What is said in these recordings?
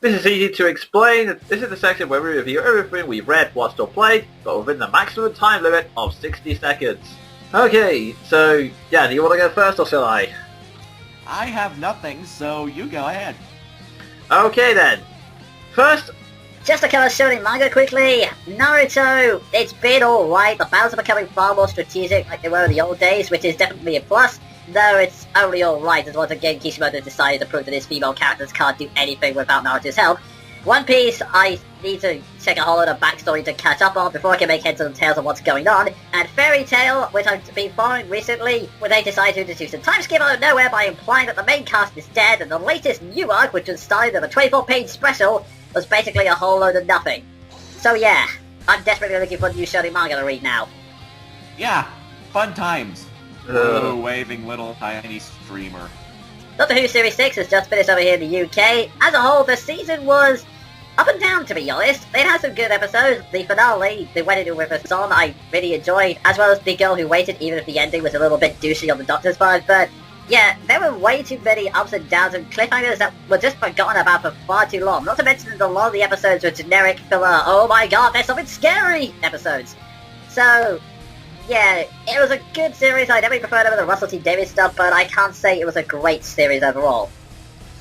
This is easy to explain. This is the section where we review everything we've read, watched or played, but within the maximum time limit of 60 seconds. Okay, so, yeah, do you want to go first or shall I? I have nothing, so you go ahead. Okay then. First, Just to cover Shonen manga quickly, Naruto, it's been alright. The battles are becoming far more strategic like they were in the old days, which is definitely a plus, though it's only alright as once again Kishimoto decided to prove that his female characters can't do anything without Naruto's help. One Piece, I need to check a whole lot of backstory to catch up on before I can make heads or tails of what's going on, and Fairy Tail, which I've been following recently, where they decided to introduce a time skip out of nowhere by implying that the main cast is dead, and the latest new arc, which was started in a 24-page special, was basically a whole load of nothing. So yeah, I'm desperately looking for a new shonen manga to read now. Yeah, fun times. Waving little tiny streamer. Doctor Who Series 6 has just finished over here in the UK. As a whole, the season was up and down, to be honest. It had some good episodes. The finale, the wedding with a song, I really enjoyed, as well as The Girl Who Waited, even if the ending was a little bit douchey on the Doctor's part, but yeah, there were way too many ups and downs and cliffhangers that were just forgotten about for far too long. Not to mention that a lot of the episodes were generic filler, oh my god, there's something scary episodes. So, yeah, it was a good series. I definitely preferred it with the Russell T Davies stuff, but I can't say it was a great series overall.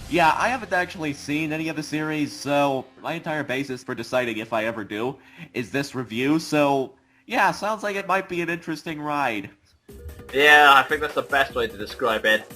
Yeah, I haven't actually seen any of the series, so my entire basis for deciding if I ever do is this review, so yeah, sounds like it might be an interesting ride. yeah, I think that's the best way to describe it.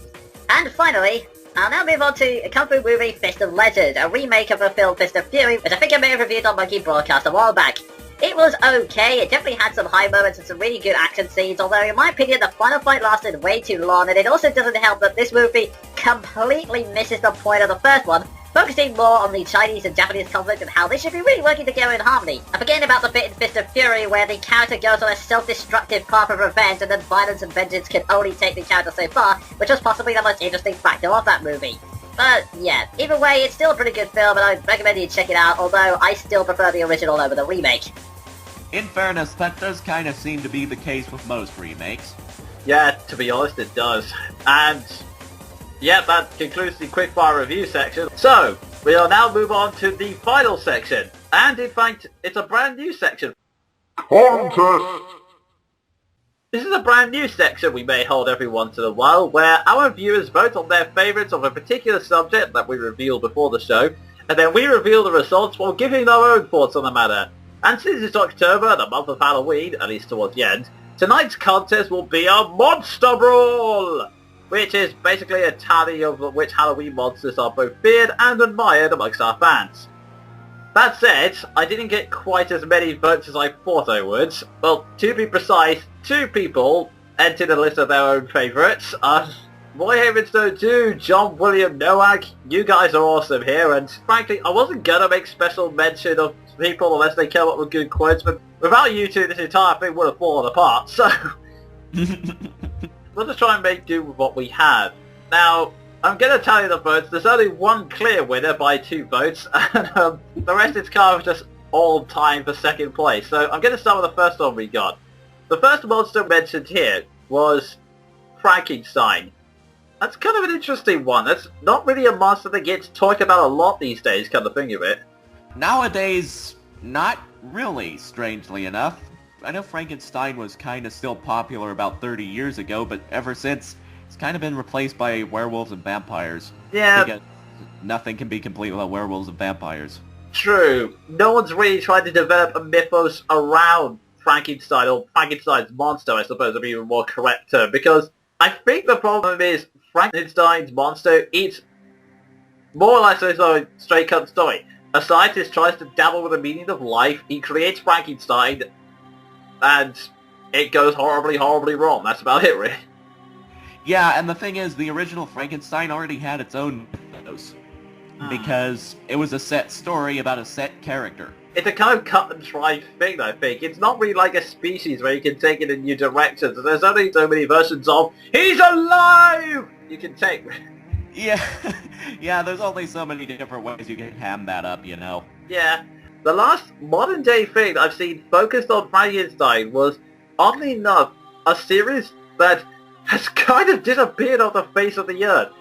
And finally, I'll now move on to a kung fu movie, Fist of Legend, a remake of the film Fist of Fury, which I think I may have reviewed on Monkey Broadcast a while back. It was okay, it definitely had some high moments and some really good action scenes, although in my opinion the final fight lasted way too long, and it also doesn't help that this movie completely misses the point of the first one, focusing more on the Chinese and Japanese conflict and how they should be really working together in harmony. And forgetting about the bit in Fist of Fury where the character goes on a self-destructive path of revenge and then violence and vengeance can only take the character so far, which was possibly the most interesting factor of that movie. But yeah, either way, it's still a pretty good film and I recommend you check it out, although I still prefer the original over the remake. In fairness, that does kind of seem to be the case with most remakes. Yeah, to be honest, it does. And yeah, that concludes the quickfire review section. So, we'll now move on to the final section. And in fact, it's a brand new section. Contest! This is a brand new section we may hold every once in a while, where our viewers vote on their favourites of a particular subject that we reveal before the show, and then we reveal the results while giving our own thoughts on the matter. And since it's October, the month of Halloween, at least towards the end, tonight's contest will be a Monster Brawl! Which is basically a tally of which Halloween monsters are both feared and admired amongst our fans. That said, I didn't get quite as many votes as I thought I would. Well, to be precise, 2 people entered a list of their own favourites. My favourites though too, John William Nowak, you guys are awesome here, and frankly, I wasn't gonna make special mention of people unless they came up with good quotes, but without you two, this entire thing would have fallen apart, so we'll just try and make do with what we have. Now, I'm gonna tell you the votes. There's only one clear winner by 2 votes, and the rest is kind of just all time for second place. So I'm gonna start with the first one we got. The first monster mentioned here was Frankenstein. That's kind of an interesting one. That's not really a monster that gets talked about a lot these days, come to think of it. Nowadays, not really, strangely enough. I know Frankenstein was kind of still popular about 30 years ago, but ever since, it's kind of been replaced by werewolves and vampires. Yeah. Because nothing can be complete without werewolves and vampires. True. No one's really tried to develop a mythos around Frankenstein, or Frankenstein's monster, I suppose would be a more correct term, because I think the problem is Frankenstein's monster is more or less a straight-cut story. A scientist tries to dabble with the meaning of life, he creates Frankenstein, and it goes horribly, horribly wrong. That's about it, really. Yeah, and the thing is, the original Frankenstein already had its own mythos. Because it was a set story about a set character. It's a kind of cut and dry thing, I think. It's not really like a species where you can take it in new directions. There's only so many versions of "He's alive!" you can take. Yeah, yeah, there's only so many different ways you can ham that up, you know. Yeah. The last modern day thing I've seen focused on Frankenstein was, oddly enough, a series that has kind of disappeared off the face of the earth.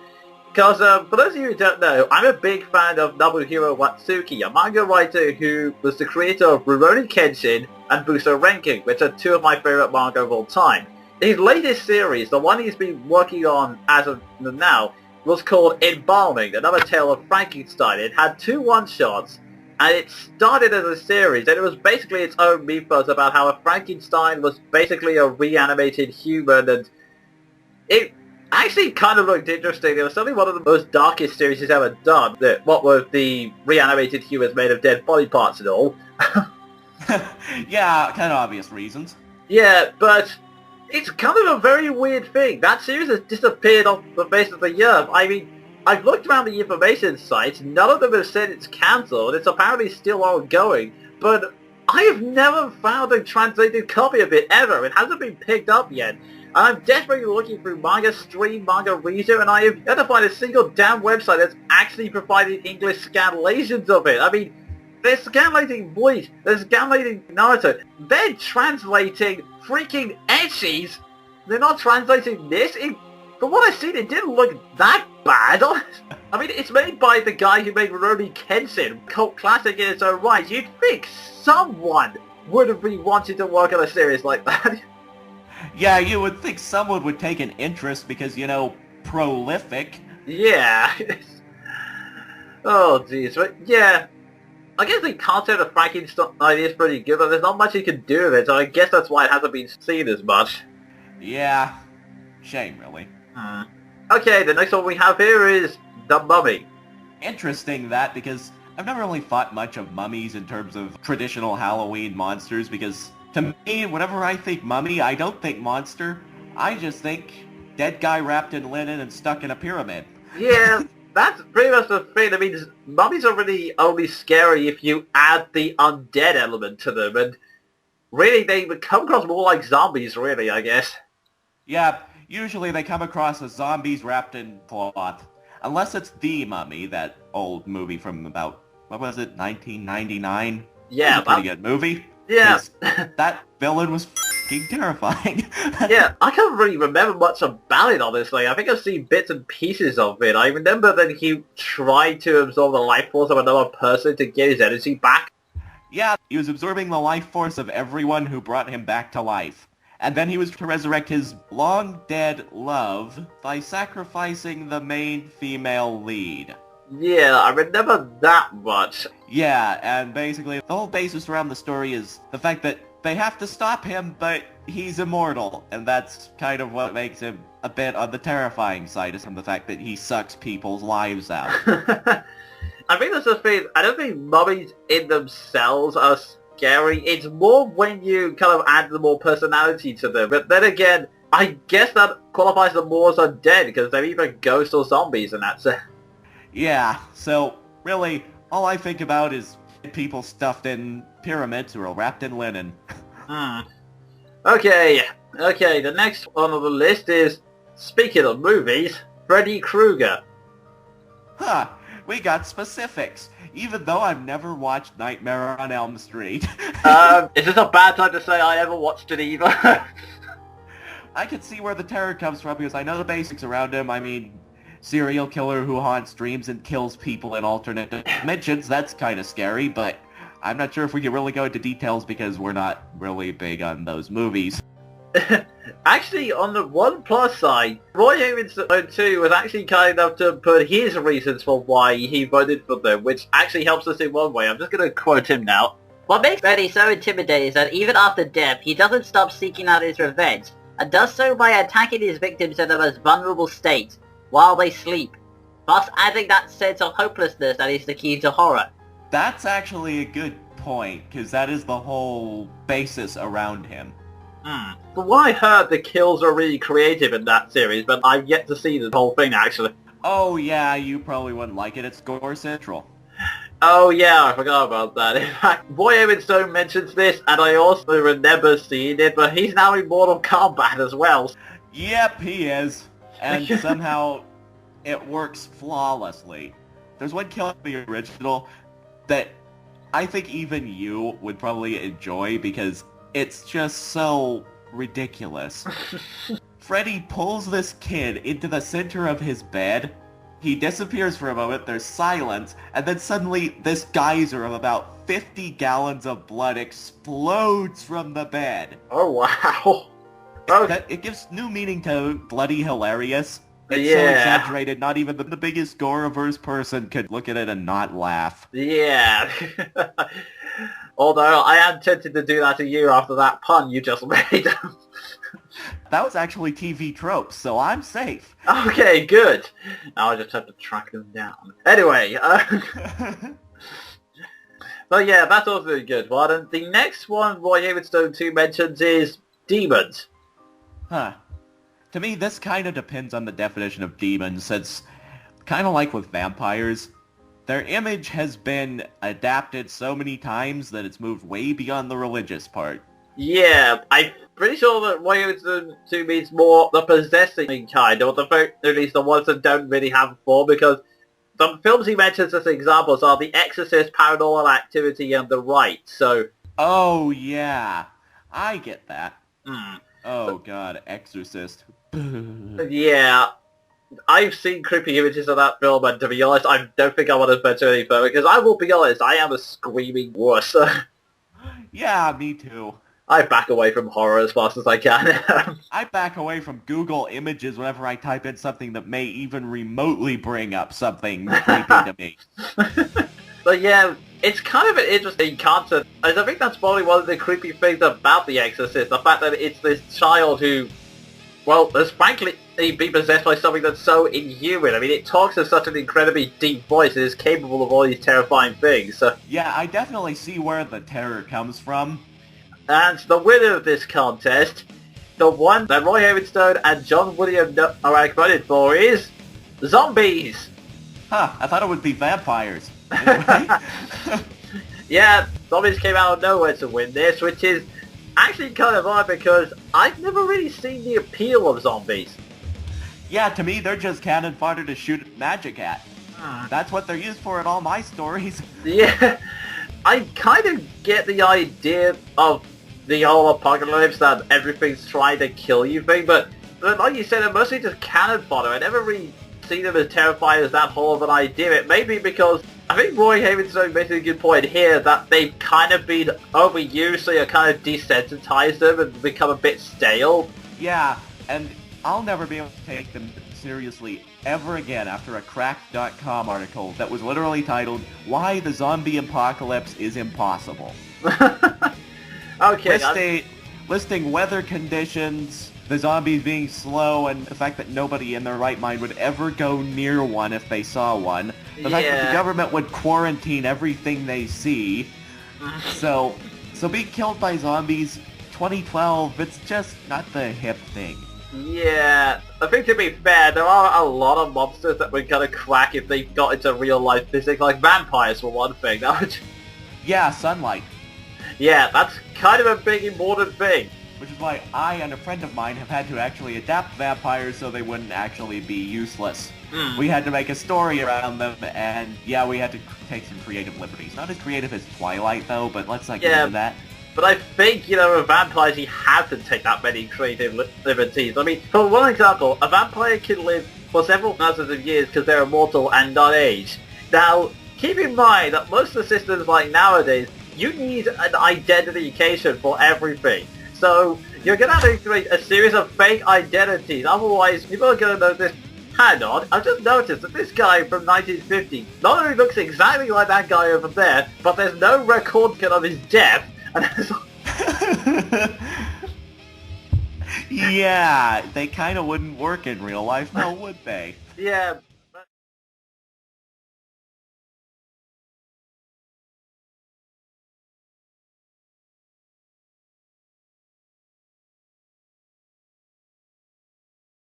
Because for those of you who don't know, I'm a big fan of Nobuhiro Watsuki, a manga writer who was the creator of Rurouni Kenshin and Buso Renkin, which are two of my favourite manga of all time. His latest series, the one he's been working on as of now, was called Embalming, Another Tale of Frankenstein. It had 2 one-shots, and it started as a series, and it was basically its own mythos about how a Frankenstein was basically a reanimated human, and it actually kind of looked interesting. It was certainly one of the most darkest series he's ever done. What with the reanimated humans made of dead body parts and all. Yeah, kind of obvious reasons. Yeah, but it's kind of a very weird thing. That series has disappeared off the face of the earth. I mean, I've looked around the information sites. None of them have said it's cancelled. It's apparently still ongoing. But I have never found a translated copy of it ever. It hasn't been picked up yet. I'm desperately looking through Manga Stream, Manga Reader, and I have yet to find a single damn website that's actually provided English scanlations of it. I mean, they're scanlating Bleach, they're scanlating Naruto, they're translating freaking ecchis. They're not translating this. From what I've seen, it didn't look that bad. I mean, it's made by the guy who made Rurouni Kenshin, cult classic in its own right. You'd think someone would have been wanting to work on a series like that. Yeah, you would think someone would take an interest because, you know, prolific. Yeah. Oh, jeez. But, yeah. I guess the concept of Frankenstein is pretty good, but there's not much you can do with it, so I guess that's why it hasn't been seen as much. Yeah. Shame, really. Okay, the next one we have here is The Mummy. Interesting that, because I've never really thought much of mummies in terms of traditional Halloween monsters, because to me, whenever I think mummy, I don't think monster. I just think dead guy wrapped in linen and stuck in a pyramid. Yeah, that's pretty much the thing. I mean, mummies are really only scary if you add the undead element to them, and really they come across more like zombies, really, I guess. Yeah, usually they come across as zombies wrapped in cloth. Unless it's The Mummy, that old movie from about, what was it, 1999? Yeah, it was a pretty good movie. Yeah. That villain was f***ing terrifying. Yeah, I can't really remember much about it, honestly. I think I've seen bits and pieces of it. I remember that he tried to absorb the life force of another person to get his energy back. Yeah, he was absorbing the life force of everyone who brought him back to life. And then he was to resurrect his long-dead love by sacrificing the main female lead. Yeah, I remember that much. Yeah, and basically the whole basis around the story is the fact that they have to stop him, but he's immortal. And that's kind of what makes him a bit on the terrifying side, is from the fact that he sucks people's lives out. I think that's the thing. I don't think mummies in themselves are scary. It's more when you kind of add more personality to them. But then again, I guess that qualifies them more as undead, because they're either ghosts or zombies, and that's it. Yeah, so really, all I think about is people stuffed in pyramids who are wrapped in linen. Okay, the next one on the list is, speaking of movies, Freddy Krueger. Huh, we got specifics, even though I've never watched Nightmare on Elm Street. Is this a bad time to say I ever watched it either? I can see where the terror comes from, because I know the basics around him. I mean, serial killer who haunts dreams and kills people in alternate dimensions, that's kind of scary, but I'm not sure if we can really go into details because we're not really big on those movies. Actually, on the one plus side, Roy Davidson too was actually kind enough to put his reasons for why he voted for them, which actually helps us in one way. I'm just going to quote him now. What makes Freddy so intimidating is that even after death, he doesn't stop seeking out his revenge, and does so by attacking his victims in the most vulnerable state, while they sleep, thus adding that sense of hopelessness that is the key to horror. That's actually a good point, because that is the whole basis around him. From what I heard, the kills are really creative in that series, but I've yet to see the whole thing, actually. Oh yeah, you probably wouldn't like it, it's gore central. Oh yeah, I forgot about that. In fact, Boy Stone mentions this, and I also remember seeing it, but he's now in Mortal Kombat as well. Yep, he is. And somehow it works flawlessly. There's one kill in the original that I think even you would probably enjoy because it's just so ridiculous. Freddy pulls this kid into the center of his bed He disappears for a moment, there's silence, and then suddenly this geyser of about 50 gallons of blood explodes from the bed. Oh, wow. Oh, It gives new meaning to bloody hilarious. It's so Yeah. exaggerated, not even the biggest gore-averse person could look at it and not laugh. yeah. Although I am tempted to do that to you after that pun you just made. That was actually TV tropes, so I'm safe. Okay, good. Now I just have to track them down. Anyway, but yeah, that's also a good one. And the next one Roy Havenstone 2 mentions is demons. Huh. To me, this kind of depends on the definition of demons, since, kind of like with vampires, their image has been adapted so many times that it's moved way beyond the religious part. Yeah, I'm pretty sure that Roy Havenstone 2 means more the possessing kind, or at least the ones that don't really have form, because the films he mentions as examples are The Exorcist, Paranormal Activity, and The Rite, so... Oh, yeah. I get that. Hmm. Oh, God, Exorcist. Yeah, I've seen creepy images of that film, and to be honest, I don't think I want to venture any further, because I will be honest, I am a screaming wuss. Yeah, me too. I back away from horror as fast as I can. I back away from Google Images whenever I type in something that may even remotely bring up something creepy to me. But yeah, it's kind of an interesting concept, and I think that's probably one of the creepy things about The Exorcist, the fact that it's this child who, well, has frankly been possessed by something that's so inhuman. I mean, it talks in such an incredibly deep voice and is capable of all these terrifying things. So. Yeah, I definitely see where the terror comes from. And the winner of this contest, the one that Roy Havenstone and John William are voted for, is zombies. Huh, I thought it would be vampires. Anyway. Yeah, zombies came out of nowhere to win this, which is actually kind of odd because I've never really seen the appeal of zombies. Yeah, to me, they're just cannon fodder to shoot magic at. That's what they're used for in all my stories. Yeah, I kind of get the idea of the whole apocalypse that everything's trying to kill you thing, but like you said, they're mostly just cannon fodder. I never really see them as terrifying as that whole of an idea. It may be because I think Roy Havenstone makes a good point here that they've kind of been overused, so you kind of desensitize them and become a bit stale. Yeah, and I'll never be able to take them seriously ever again after a Cracked.com article that was literally titled, "Why the Zombie Apocalypse is Impossible." Okay. Listing weather conditions, the zombies being slow, and the fact that nobody in their right mind would ever go near one if they saw one. The fact that the government would quarantine everything they see. So being killed by zombies, 2012, it's just not the hip thing. Yeah, I think to be fair, there are a lot of monsters that would kind of crack if they got into real life physics, like vampires for one thing. That would... Yeah, sunlight. Yeah, that's kind of a big important thing. Which is why I and a friend of mine have had to actually adapt vampires so they wouldn't actually be useless. We had to make a story around them, and yeah, we had to take some creative liberties. Not as creative as Twilight, though, but let's not get into that. But I think, with vampires, you have to take that many creative liberties. I mean, for one example, a vampire can live for several thousands of years because they're immortal and not age. Now, keep in mind that most of the systems like nowadays, you need an identification for everything. So, you're going to have to create a series of fake identities, otherwise people are going to notice, hang on, I've just noticed that this guy from 1950 not only looks exactly like that guy over there, but there's no record of his death. Yeah, they kind of wouldn't work in real life, now would they? Yeah,